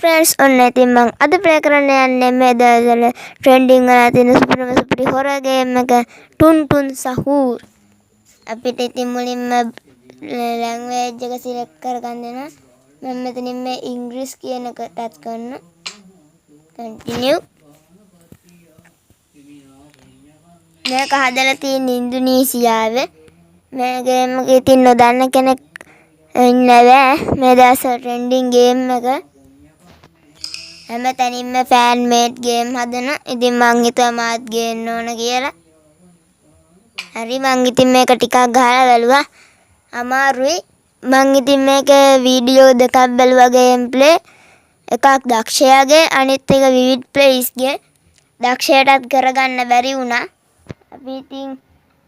Friends ඔන්න ඉතින් මම අද ප්ලේ කරන්න යන්නේ මේ දවස්වල ට්‍රෙන්ඩින් වෙලා තියෙන සුපිරි හොරර් ගේම් එක ටුන් ටුන් සහූර්. අපිට ඉතින් මුලින්ම ලැන්ග්වේජ් එක සිලෙක්ට් කරගන්න වෙනවා. මම මෙතනින් මේ ඉංග්‍රීසි කියන එක ටච් කරනවා. කන්ටිනියු. මේක හදලා තියෙන්නේ ඉන්දුනීසියාවේ. මේ ගේම් එක ඉතින් නොදන්න කෙනෙක් ඉන්නේ මේ දවස්වල ට්‍රෙන්ඩින් ගේම් එක. හැමතැනින්ම ෆෑන් මේඩ් ගේම් හදන. ඉතින් මං හිතුවා මාත් ගේන්න ඕන කියලා. හරි මං ඉතින් මේක ටිකක් ගහලා බැලුවා. අමාරුයි. මං ඉතින් මේක වීඩියෝ දෙකක් බැලුවා ගේම් ප්ලේ. එකක් දක්ෂයාගේ අනිත් එක විවිඩ් ප්ලේස්ගේ. දක්ෂයාටත් කරගන්න බැරි වුණා. අපි ඉතින්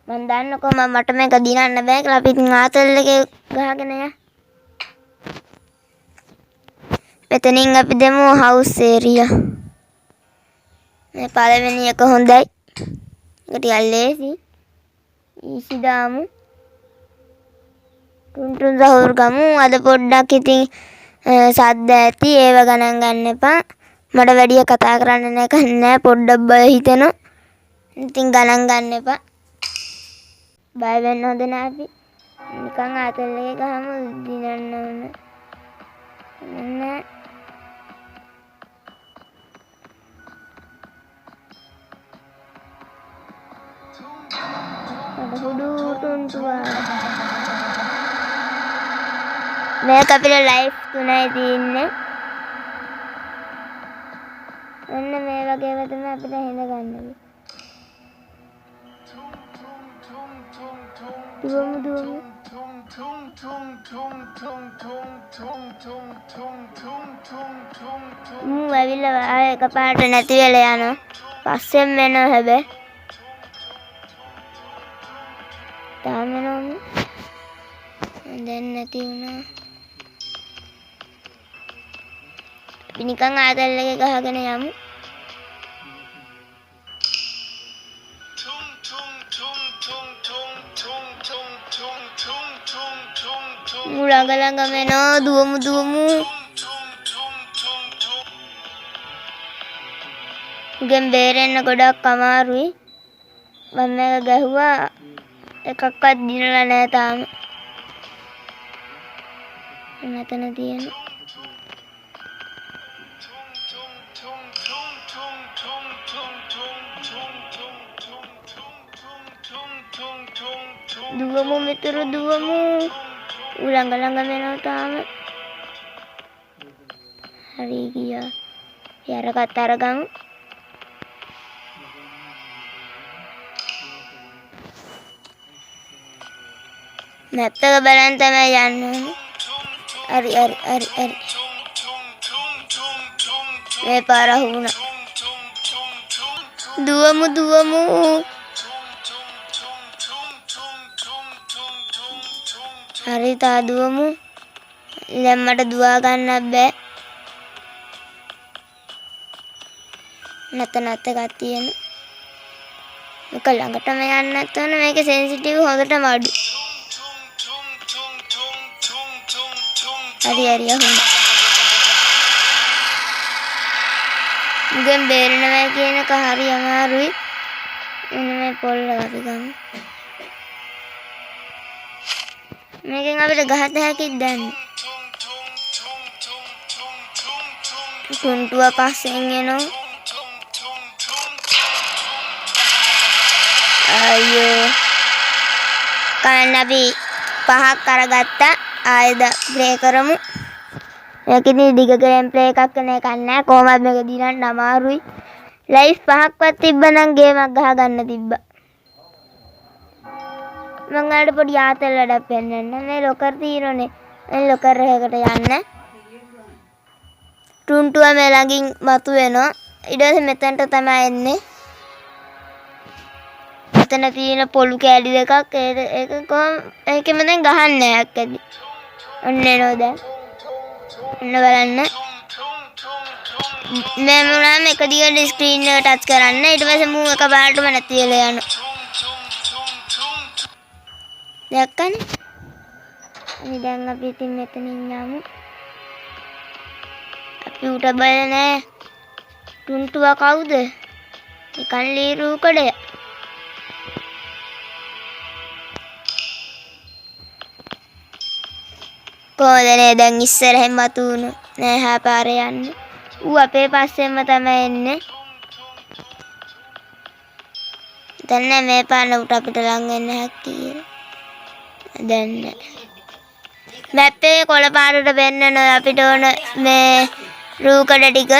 මං දන්නකො මට මේක දිනන්න බෑ කියලා අපි ඉතින් ආතල් එකේ ගහගෙන යා. මෙතනින් අපි දෙමු හවුස් ඒරියා. මේ පළවෙනි එක හොඳයි. ඒක ටිකක් ලේසි. ඊසි දාමු. ටුන් සහෝර් ගමු. අද පොඩ්ඩක් ඉතින් සද්ද ඇති ඒව ගණන් ගන්න එපා. මට වැඩි කතා කරන්න නෑ පොඩ්ඩක් බය හිතෙනවා. ඉතින් ගණන් ගන්න එපා. බය වෙන්න හොඳ නෑ අපි. නිකන් ආතල් එකේ ගහමු දිනන්න ඕන. නෑ. මේක අපිට ලයිෆ් 3යි තියෙන්නේ. ඔන්න මේ වගේම තමයි අපිට හිඳ ගන්න. දුවමු. ඇවිල්ලා ආය එකපාරට නැති වෙලා යනවා. පස්සෙන් වෙනවා හැබැයි. තාම නෝමු. දැන් නැති වුණා. අපි නිකන් ආතල් එකේ ගහගෙන යමු. ළඟ වෙනවා දුවමු. ගෙන් බේරෙන්න ගොඩක් අමාරුයි. මම මේක ගැහුවා එකක්වත් දිනලා නැහැ තාම. මෙතන තියෙන දුවමු මිතුරු දුවමු. ළඟ වෙනවා තාම. හරි ගියා. යරකට අරගමු. මැප් එක බලන් තමයි යන්නේ. හරි. මේ පාර වුණා. දුවමු. හරි තා දුවමු. දැන් මට දුවා ගන්නත් බෑ. නැත එකක් තියෙන. මේක ළඟටම යන්න නැත්නම් මේකේ සෙන්සිටිව් හොඳටම අඩු. හරි හොඳයි. මුගෙන් බේරෙනවා කියන එක හරි අමාරුයි. එන්න මේ පොල්ල අපි ගමු. මේකෙන් අපිට ගහත හැකිද දැන්? කුන්ටුව පස්සෙන් එනවා. අයියෝ. කන්න අපි 5ක් අරගත්තා. ආයෙද ප්ලේ කරමු. මේක ඉතින් දිග ගේම් ප්ලේ එකක් වෙන එකක් නෑ. කොහොමද මේක දිනන්න අමාරුයි. ලයිෆ් 5ක්වත් තිබ්බනම් ගේමක් ගහ ගන්න තිබ්බා. මම වලට පොඩි ආතල් වැඩක් පෙන්නන්න. මේ ලොකර් තියෙනනේ. මේ ලොකර් එකකට යන්න. ටුන්ටුව මේ ළඟින් මතුවෙනවා. ඊට පස්සේ මෙතනට තමයි එන්නේ. මෙතන තියෙන පොළු කෑලි දෙකක්. ඒක කොහොම ඒකෙම දැන් ගහන්නේ නැහැ. ඔන්න එනවා දැන්. ඔන්න බලන්න. මේ මුලාම එක දිගට ස්ක්‍රීන් එක ටච් කරන්න. ඊට පස්සේ මූ එක පාරටම නැති වෙලා යනවා. දැක්කනේ? දැන් අපි ඉතින් මෙතනින් යමු. අපි උට බය නෑ. ටුන්ටුවා කවුද? නිකන් ලීරු කඩය. කොහොමදනේ දැන් ඉස්සරහින් මතුණු නෑ හා පාරේ යන්නේ. ඌ අපේ පස්සෙන්ම තමයි එන්නේ. දැන් මේ පාන උට අපිට ලං වෙන්න හැකියි. දැන් මැප් එකේ කොළ පාටට වෙන්නන අපිට ඕන මේ රූකඩ ටික.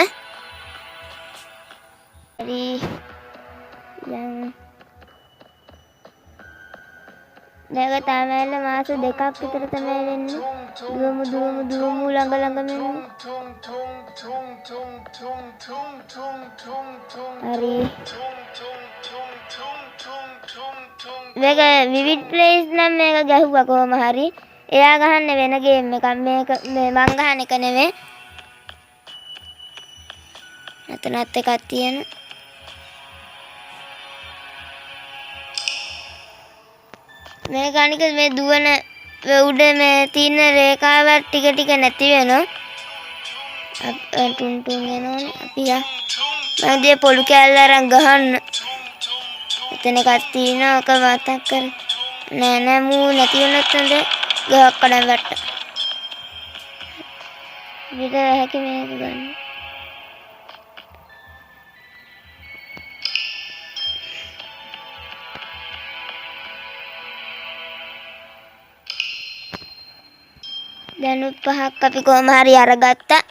හරි. දැන් තාමැල්ල මාස දෙකක් විතර තමයි වෙන්නේ. දුවමු ළඟ මෙන්න. හරි. මේක විවිඩ් ප්ලේස් නම් මේක ගැහුවා කොහම හරි. එයා ගහන්නේ වෙන ගේම් එකක්. මේක මේ මං ගහන එක නෙමෙයි. අතනත් එකක් තියෙනවා. මේ කණික මේ දුවන උඩ මේ තියෙන රේඛාවත් ටික ටික නැති වෙනවා. ටුන් එනෝනේ අපි යා. මම දිය පොළු කෑල්ල අරන් ගහන්න. එතන එකක් තියෙනවා. ඔක මතක් කර. නෑ මූ නැති වුණත් හොඳ ගහක් කඩන් වැට්ට. විතර හැකි මේක ගන්න. දැනුත් පහක් අපි කොහම හරි අරගත්තා.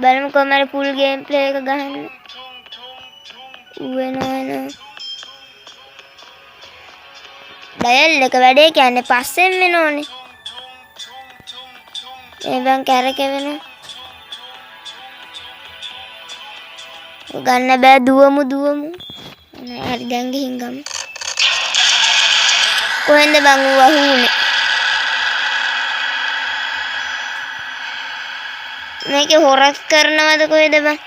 බලමු කොහම හරි ෆුල් ගේම් ප්ලේ එක ගහන්න. වෙනවා. ඩයල් එක වැඩේ කියන්නේ පස්සෙන් වෙනෝනේ. එබන් කැරකෙවෙනවා. ගන්න බෑ දුවමු. හරි දැන් ගිහින් ගමු. කොහෙන්ද බං ඌ අහුනේ? මේකේ හොරස් කරනවද කොහෙද බං?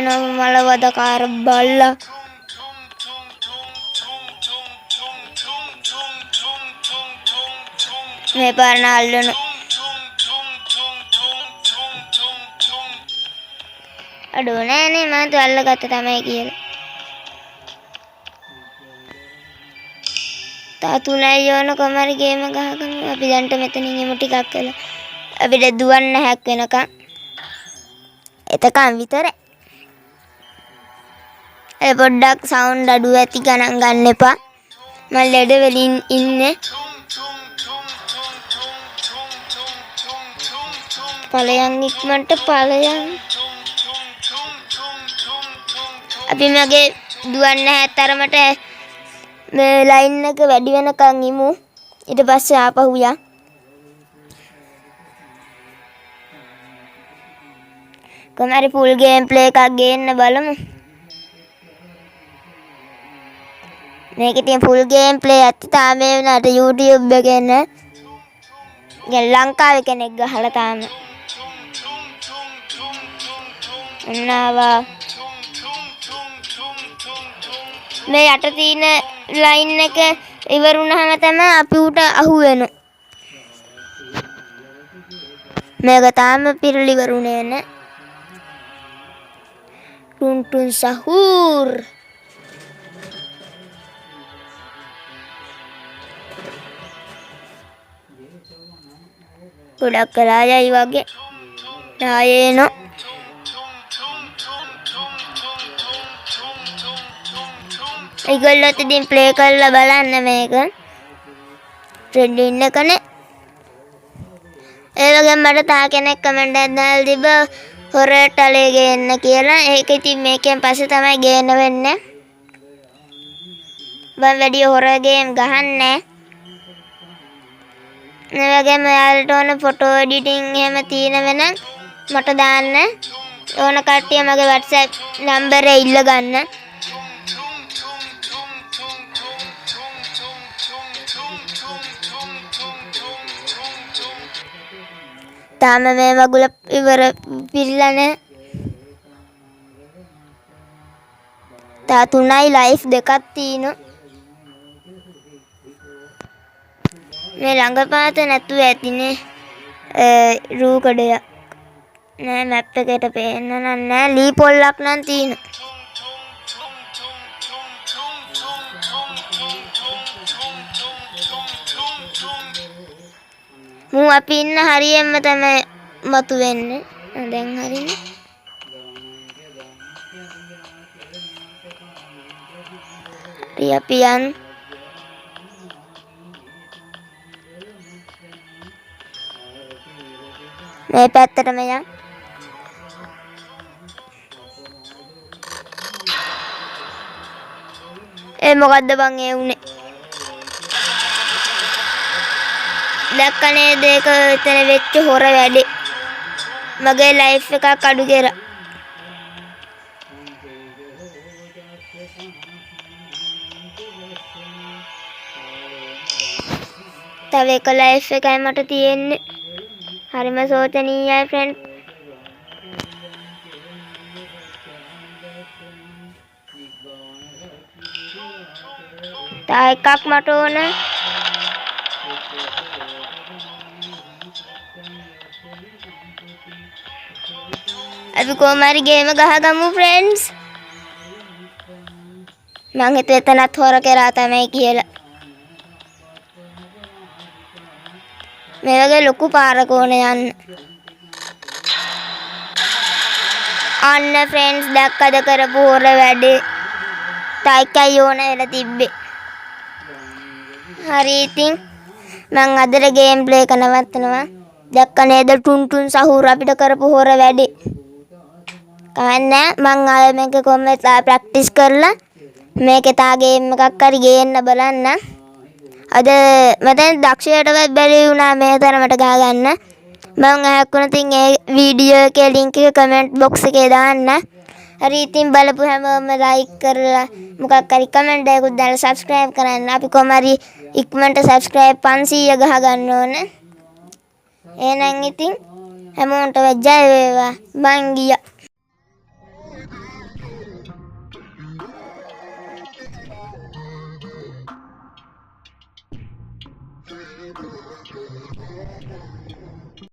නෝ මලවදකාර බල්ලා. මේ පාරන අල්ලන අඩෝ නෑනේ මම අල්ලගත්ත තමයි කියලා. තාතුණයි යන කොමරි ගේම ගහගෙන අපි දැන්ට මෙතනින් එමු ටිකක් කළා. අපිට දුවන්න හැක් වෙනකන්. එතකන් විතරයි. ඒ පොඩ්ඩක් සවුන්ඩ් අඩු ඇති ගණන් ගන්න එපා. මම ලෙඩ වලින් ඉන්නේ. ඵලයන් ඉක්මනට ඵලයන්. අපි මගේ දුවන්න හැතරමට මේ ලයින් එක වැඩි වෙනකන් ඉමු. ඊට පස්සේ ආපහු යා. කොහමරි ෆුල් ගේම් ප්ලේ එකක් ගේන්න බලමු. මේකේ තියෙන ෆුල් ගේම් ප්ලේ ඇත්ත තාම මේ වුණාට YouTube එකේ නේ. දැන් ලංකාවේ කෙනෙක් ගහලා තාම. නාවා මේ යට තියෙන ලයින් එක ඉවර වුණාම තමයි අපි උට අහු වෙනවා. මේක තාම පිරලි වරුනේ නේ. ටුන් සහූර්. ගොඩක් කලා යයි වගේ. ආයේනෝ. ඒගොල්ලොත් ඉතින් ප්ලේ කරලා බලන්න මේක. ට්‍රෙන්ඩින් එකනේ. ඒ වගේම මට තා කෙනෙක් කමෙන්ට් එකක් දාලා තිබ්බා හොරටලේ ගේන්න කියලා. ඒක ඉතින් මේකෙන් පස්සේ තමයි ගේන්න වෙන්නේ. මම වැඩි හොර ගේම් ගහන්නේ. ඒ වගේම යාළුවට ඕන ෆොටෝ එඩිටින් එහෙම තියෙන වෙන මට දාන්න. ඕන කට්ටිය මගේ WhatsApp නම්බරේ ඉල්ල ගන්න. තාම මේ වගුල ඉවර පිළිලා නැහැ. තා 3යි ලයිෆ් දෙකක් තියෙනවා. මේ ළඟපාත නැතුව ඇතිනේ රූකඩයක්. නෑ මැප් එකට පේන්න නෑ ලී පොල්ලක් නම් තියෙනවා. මූ අපි ඉන්න හරියෙන්ම තමයි මතු වෙන්නේ. දැන් හරිනේ. අපි යන් මේ පැත්තටම යන්. මොකද්ද බං ඒ උනේ? දැක්කනේ දෙක එතන වෙච්ච හොර වැඩේ. මගේ ලයිෆ් එකක් අඩු කරා. තව එක ලයිෆ් එකයි මට තියෙන්නේ. හරිම සෝචනීයයි ෆ්‍රෙන්ඩ්. තව එකක් මට ඕන. අපි කොහොම හරි ගේම ගහගමු ෆ්‍රෙන්ඩ්ස්. මං හිතුවේ එතනත් හොර කරා තමයි කියලා. මේ වගේ ලොකු පාරක ඕන යන්න. අන්න ෆ්‍රෙන්ඩ්ස් දැක්කද කරපු හොර වැඩේ. තායිකයි ඕන වෙලා තිබ්බේ. හරි ඉතින් මං අදට ගේම් ප්ලේ එක නවත්තනවා. දැක්ක නේද ටුන් සහූර අපිට කරපු හොර වැඩේ. කවන්නේ මං ආයෙ මේක කොහොමද ප්‍රැක්ටිස් කරලා මේකේ තා ගේම් එකක් හරි ගේන්න බලන්න. අද මට දක්ෂයටවත් බැරි වුණා මේ තරමට ගහගන්න. මම අහකුණ තින් ඒ වීඩියෝ එකේ ලින්ක් එක කමෙන්ට් බොක්ස් එකේ දාන්න. හරි ඉතින් බලපු හැමෝම ලයික් කරලා මොකක් හරි කමෙන්ට් එකකුත් දාලා සබ්ස්ක්‍රයිබ් කරන්න. අපි කොහොම හරි ඉක්මනට සබ්ස්ක්‍රයිබ් 500 ගහගන්න ඕන. එහෙනම් ඉතින් හැමෝටම ජය වේවා. මං ගියා.